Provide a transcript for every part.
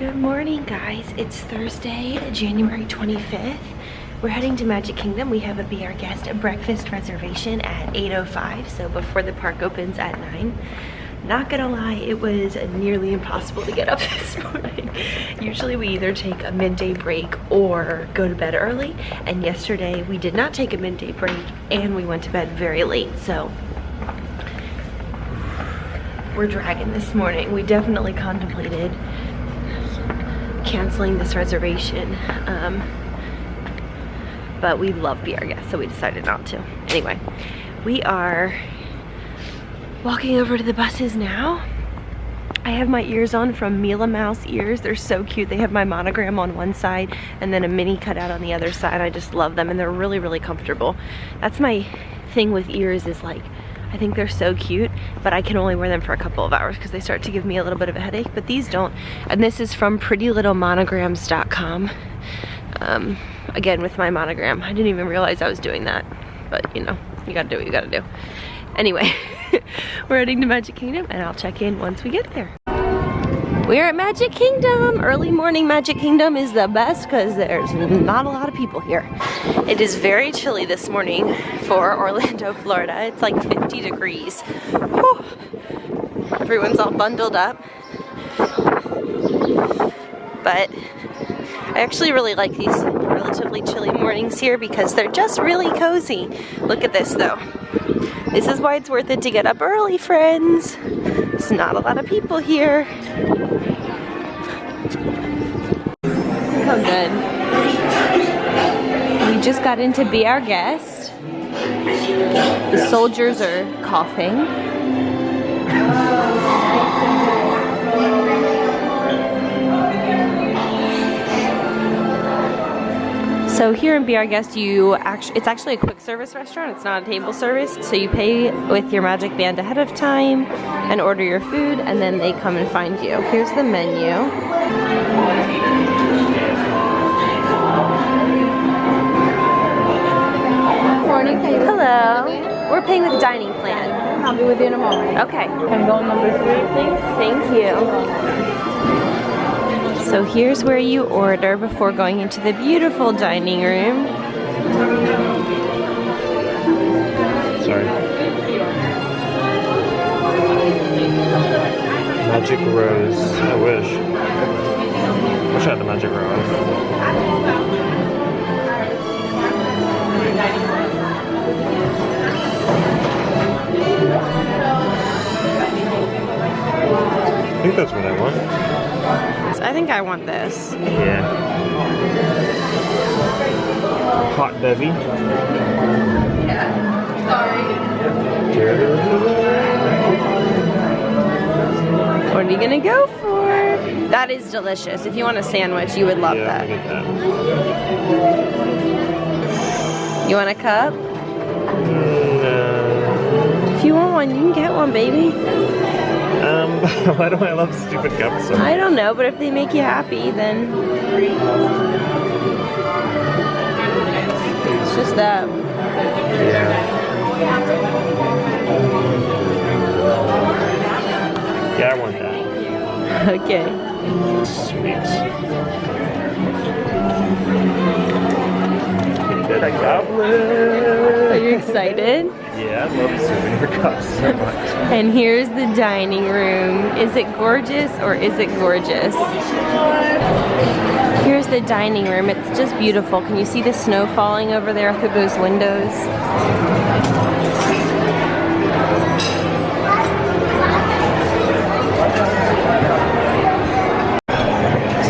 Good morning, guys. It's Thursday, January 25th. We're heading to Magic Kingdom. We have a Be Our Guest breakfast reservation at 8:05, so before the park opens at 9. Not gonna lie, it was nearly impossible to get up this morning. Usually we either take a midday break or go to bed early, and yesterday we did not take a midday break and we went to bed very late, so we're dragging this morning. We definitely contemplated canceling this reservation, but we love Be Our Guest, so we decided not to. Anyway, we are walking over to the buses now. I have my ears on from Mila Mouse ears. They're so cute. They have my monogram on one side and then a mini cutout on the other side. I just love them and they're really, really comfortable. That's my thing with ears, is like, I think they're so cute, but I can only wear them for a couple of hours because they start to give me a little bit of a headache, but these don't. And this is from prettylittlemonograms.com. Again, with my monogram. I didn't even realize I was doing that, but you know, you gotta do what you gotta do. Anyway, we're heading to Magic Kingdom and I'll check in once we get there. We're at Magic Kingdom. Early morning Magic Kingdom is the best because there's not a lot of people here. It is very chilly this morning for Orlando, Florida. It's like 50 degrees. Whew. Everyone's all bundled up. But I actually really like these relatively chilly mornings here because they're just really cozy. Look at this though. This is why it's worth it to get up early, friends. There's not a lot of people here. How good. We just got into Be Our Guest. The soldiers are coughing. So here in Be Our Guest, it's actually a quick service restaurant. It's not a table service. So you pay with your Magic Band ahead of time and order your food, and then they come and find you. Here's the menu. Morning. Hello. We're paying with the dining plan. I'll be with you in a moment. Okay. Can go number 3, please? Thank you. So here's where you order before going into the beautiful dining room. Sorry. Magic Rose. I wish. Wish I had the Magic Rose. I think that's what I want. I think I want this. Yeah. Hot bevy. Yeah. Sorry. What are you gonna go for? That is delicious. If you want a sandwich, you would love that. Get that. You want a cup? No. If you want one, you can get one, baby. Why do I love stupid cups so much? I don't know, but if they make you happy, then it's just that. Yeah. Yeah, I want that. Okay. Sweet. That goblet. Are you excited? Yeah, I love Souvenir cups so much. And here's the dining room. Is it gorgeous or is it gorgeous? Here's the dining room. It's just beautiful. Can you see the snow falling over there through those windows?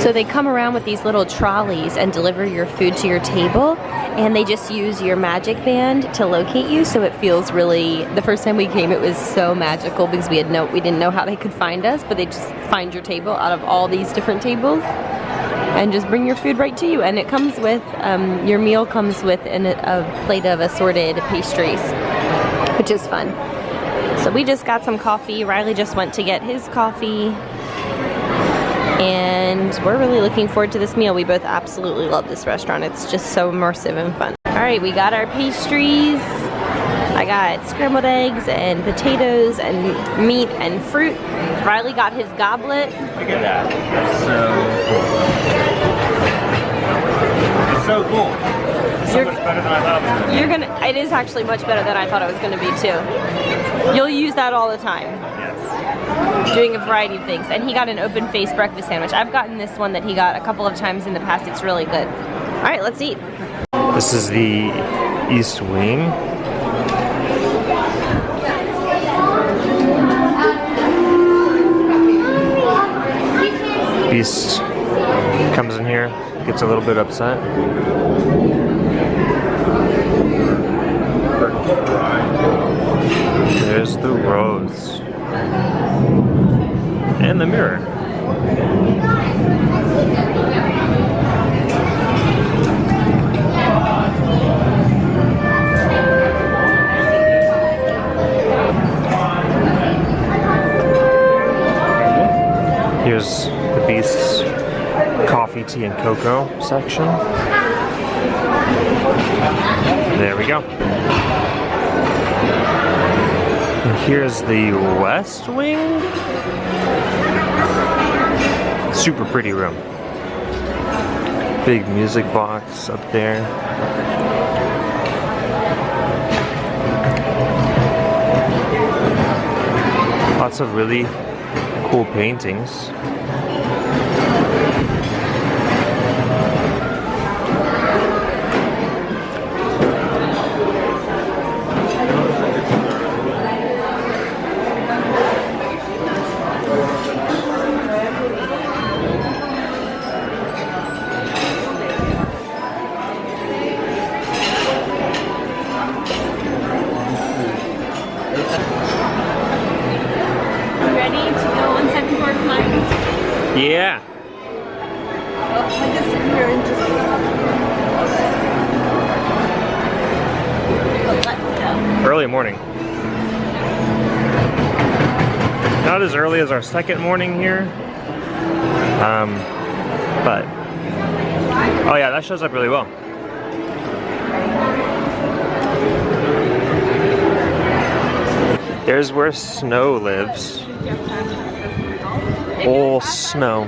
So they come around with these little trolleys and deliver your food to your table, and they just use your Magic Band to locate you, so it feels really, the first time we came it was so magical because we didn't know how they could find us, but they just find your table out of all these different tables and just bring your food right to you. And it comes with, your meal comes with a plate of assorted pastries, which is fun. So we just got some coffee. Riley just went to get his coffee. And we're really looking forward to this meal. We both absolutely love this restaurant. It's just so immersive and fun. All right, we got our pastries. I got scrambled eggs and potatoes and meat and fruit. Riley got his goblet. Look at that. That's so cool. It's so cool. It's so much better than I thought it was. It is actually much better than I thought it was gonna be too. You'll use that all the time. Yes. Doing a variety of things. And he got an open face breakfast sandwich. I've gotten this one that he got a couple of times in the past. It's really good. All right, let's eat. This is the East Wing. Beast comes in here, gets a little bit upset. There's the rose. And the mirror. Here's the Beast's coffee, tea, and cocoa section. There we go. And here's the West Wing. Super pretty room. Big music box up there. Lots of really cool paintings. Yeah. I just sit here and just. Let's go. Early morning. Not as early as our second morning here. But oh yeah, that shows up really well. There's where Snow lives. All Snow.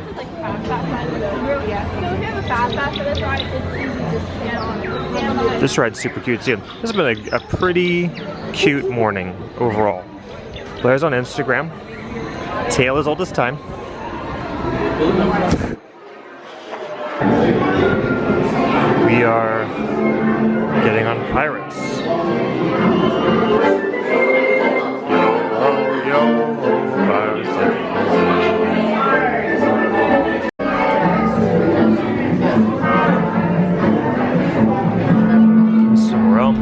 This ride's super cute too. This has been a pretty cute morning overall. Blair's on Instagram. Tale as old as time. We are getting on Pirates. Yo, Pirates. Some rum.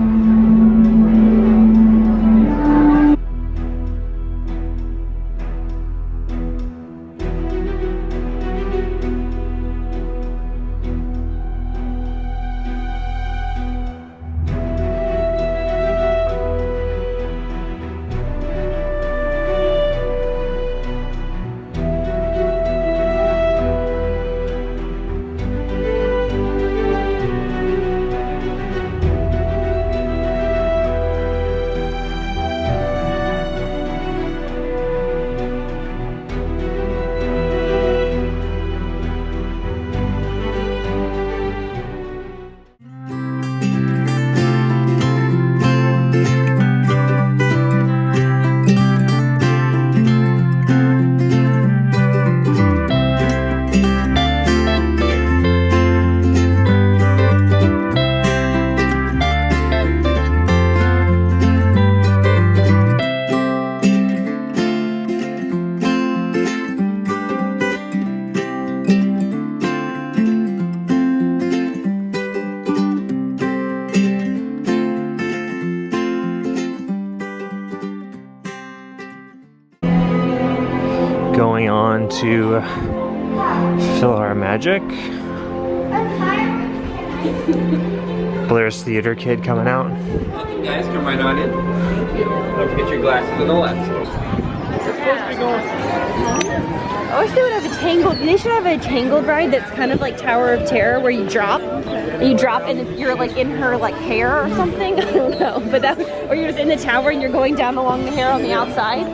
Going on to fill our magic. Blair's theater kid coming out. Welcome guys, come right on in. Thank you. Don't forget your glasses on the left. It's supposed to be going. I wish they would have a tangled, they should have a tangled ride that's kind of like Tower of Terror where you drop and you're like in her like hair or something. I don't know, but that, or you're just in the tower and you're going down along the hair on the outside.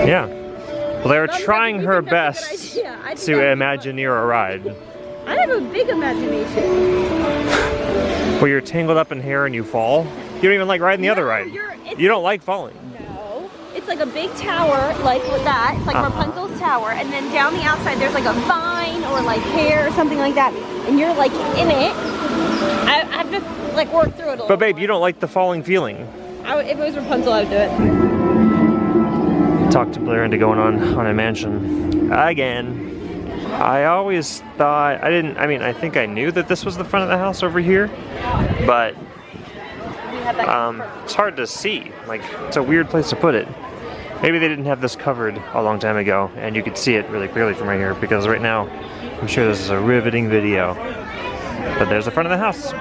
Yeah. Well, they were trying her best to imagineer a ride. I have a big imagination. Where you're tangled up in hair and you fall? You don't even like riding the other ride. You don't like falling. No. It's like a big tower, like with that. It's like Rapunzel's tower. And then down the outside, there's like a vine or like hair or something like that. And you're like in it. I have to like work through it a little. But babe, you don't like the falling feeling. If it was Rapunzel, I would do it. Talked to Blair into going on a mansion again. I always thought, I think I knew that this was the front of the house over here, but it's hard to see. Like, it's a weird place to put it. Maybe they didn't have this covered a long time ago, and you could see it really clearly from right here, because right now, I'm sure this is a riveting video. But there's the front of the house.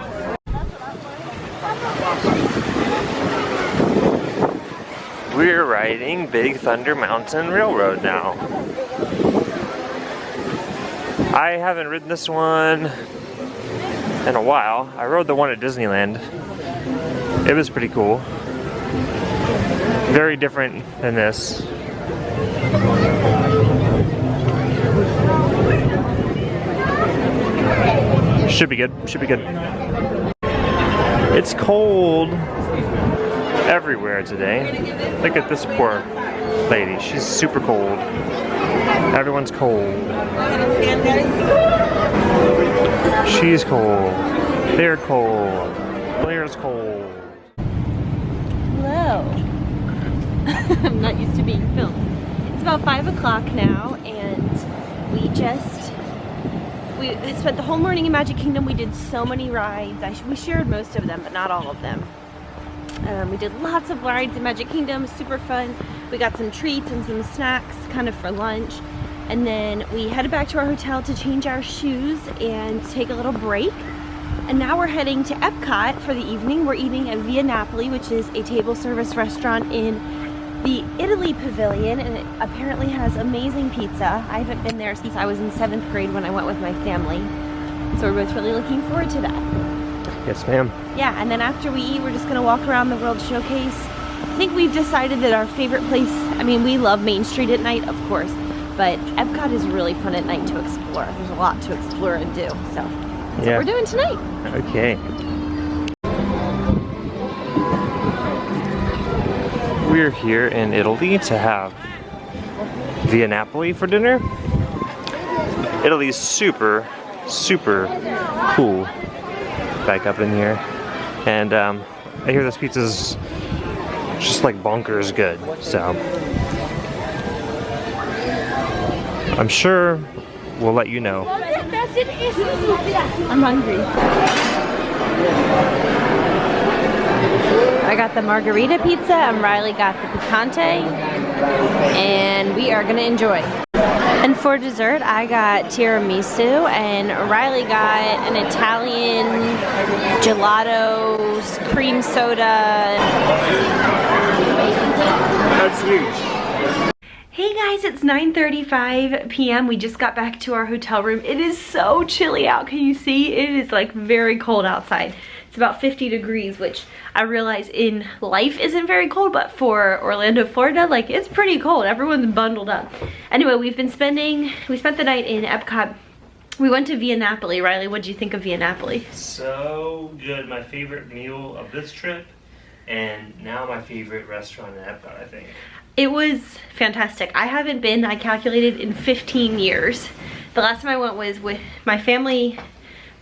We're riding Big Thunder Mountain Railroad now. I haven't ridden this one in a while. I rode the one at Disneyland. It was pretty cool. Very different than this. Should be good, should be good. It's cold everywhere today. Look at this poor lady, she's super cold. Everyone's cold. She's cold. They're cold. Blair's cold. Hello. I'm not used to being filmed. It's about 5 o'clock now, and we spent the whole morning in Magic Kingdom. We did so many rides. We shared most of them, but not all of them. We did lots of rides in Magic Kingdom, super fun. We got some treats and some snacks kind of for lunch. And then we headed back to our hotel to change our shoes and take a little break. And now we're heading to Epcot for the evening. We're eating at Via Napoli, which is a table service restaurant in the Italy Pavilion, and it apparently has amazing pizza. I haven't been there since I was in 7th grade when I went with my family. So we're both really looking forward to that. Yes, ma'am. Yeah, and then after we eat, we're just gonna walk around the World Showcase. I think we've decided that our favorite place, we love Main Street at night, of course, but Epcot is really fun at night to explore. There's a lot to explore and do, so that's what we're doing tonight. Okay. We're here in Italy to have Via Napoli for dinner. Italy's super, super cool. Back up in here. And I hear this pizza's just like bonkers good, so I'm sure we'll let you know. I'm hungry. I got the margarita pizza and Riley got the picante, and we are gonna enjoy. And for dessert, I got tiramisu and Riley got an Italian gelato cream soda. That's huge. Hey guys, it's 9:35 p.m. We just got back to our hotel room. It is so chilly out. Can you see? It is like very cold outside. It's about 50 degrees, which I realize in life isn't very cold, but for Orlando, Florida, like it's pretty cold. Everyone's bundled up. Anyway, we spent the night in Epcot. We went to Via Napoli. Riley, what did you think of Via Napoli? So good. My favorite meal of this trip, and now my favorite restaurant in Epcot, I think. It was fantastic. I haven't been, I calculated, in 15 years. The last time I went was with my family.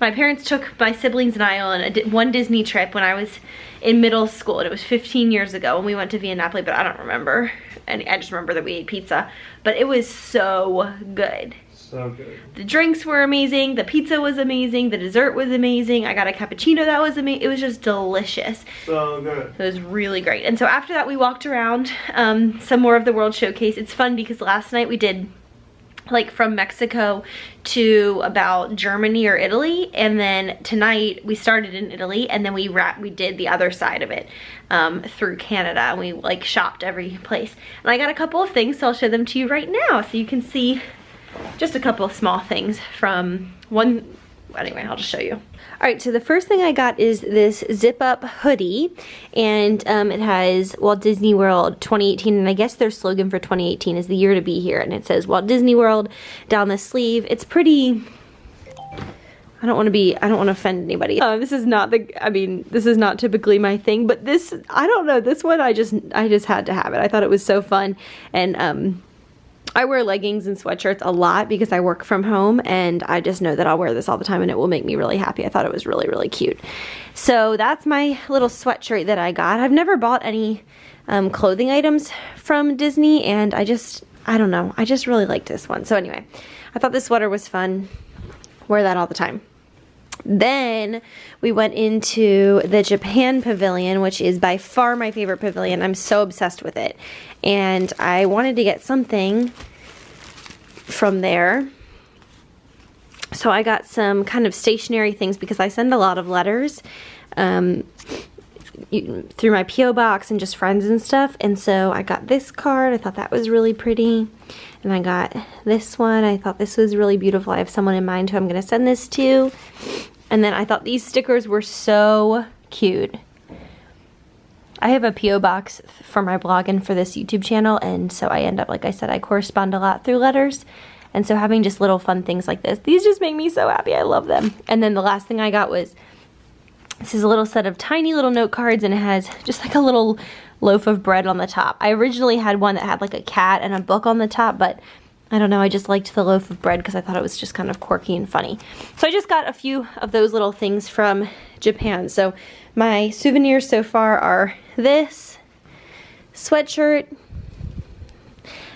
My parents took my siblings and I on one Disney trip when I was in middle school, and it was 15 years ago when we went to Via Napoli, but I don't remember. And I just remember that we ate pizza, but it was so good. So good. The drinks were amazing, the pizza was amazing, the dessert was amazing. I got a cappuccino that was amazing. It was just delicious. So good. It was really great. And so after that we walked around some more of the World Showcase. It's fun because last night we did like from Mexico to about Germany or Italy, and then tonight we started in Italy, and then we did the other side of it through Canada, and we like shopped every place. And I got a couple of things, so I'll show them to you right now so you can see just a couple of small things from one. Anyway, I'll just show you. All right, so the first thing I got is this zip up hoodie, and it has Walt Disney World 2018, and I guess their slogan for 2018 is the year to be here, and it says Walt Disney World down the sleeve. It's pretty, I don't want to offend anybody. This is not this is not typically my thing, but this, I don't know, this one I just had to have it. I thought it was so fun, and I wear leggings and sweatshirts a lot because I work from home, and I just know that I'll wear this all the time and it will make me really happy. I thought it was really, really cute. So that's my little sweatshirt that I got. I've never bought any clothing items from Disney, and I don't know, I just really liked this one. So anyway, I thought this sweater was fun. Wear that all the time. Then we went into the Japan pavilion, which is by far my favorite pavilion. I'm so obsessed with it. And I wanted to get something from there. So I got some kind of stationery things because I send a lot of letters through my P.O. box and just friends and stuff. And so I got this card. I thought that was really pretty. And I got this one. I thought this was really beautiful. I have someone in mind who I'm going to send this to. And then I thought these stickers were so cute. I have a P.O. box for my blog and for this YouTube channel, and so I end up, like I said, I correspond a lot through letters. And so having just little fun things like this, these just make me so happy. I love them. And then the last thing I got was, this is a little set of tiny little note cards, and it has just like a little loaf of bread on the top. I originally had one that had like a cat and a book on the top, but I don't know, I just liked the loaf of bread because I thought it was just kind of quirky and funny. So I just got a few of those little things from Japan. So my souvenirs so far are this sweatshirt,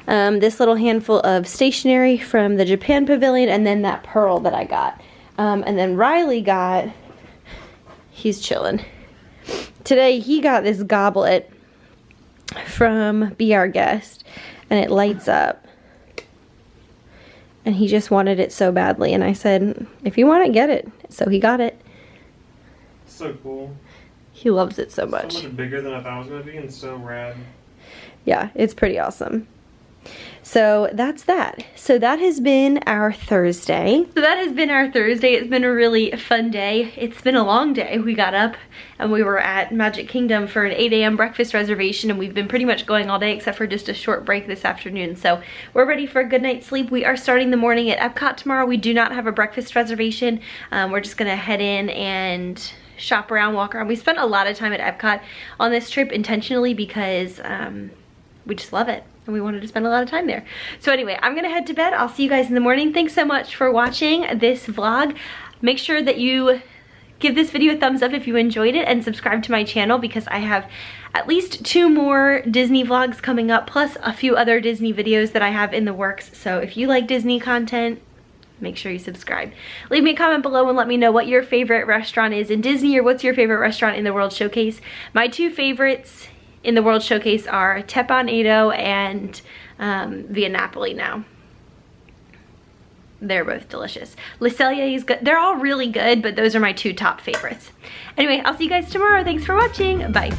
this little handful of stationery from the Japan pavilion, and then that pearl that I got. And then Riley got, he's chilling. Today he got this goblet from Be Our Guest, and it lights up. And he just wanted it so badly, and I said, if you want it, get it. So he got it. So cool. He loves it so much. So much bigger than I thought it was going to be, and so rad. Yeah, it's pretty awesome. So that's that. So that has been our Thursday. It's been a really fun day. It's been a long day. We got up and we were at Magic Kingdom for an 8 a.m. breakfast reservation, and we've been pretty much going all day except for just a short break this afternoon. So we're ready for a good night's sleep. We are starting the morning at Epcot tomorrow. We do not have a breakfast reservation. We're just gonna head in and shop around, walk around. We spent a lot of time at Epcot on this trip intentionally because we just love it. And we wanted to spend a lot of time there. So anyway, I'm gonna head to bed. I'll see you guys in the morning. Thanks so much for watching this vlog. Make sure that you give this video a thumbs up if you enjoyed it, and subscribe to my channel because I have at least 2 more Disney vlogs coming up, plus a few other Disney videos that I have in the works. So if you like Disney content, make sure you subscribe. Leave me a comment below and let me know what your favorite restaurant is in Disney, or what's your favorite restaurant in the World Showcase. My 2 favorites in the World Showcase are Teppanyaki and Via Napoli now. They're both delicious. Le Cellier is good. They're all really good, but those are my 2 top favorites. Anyway, I'll see you guys tomorrow. Thanks for watching. Bye.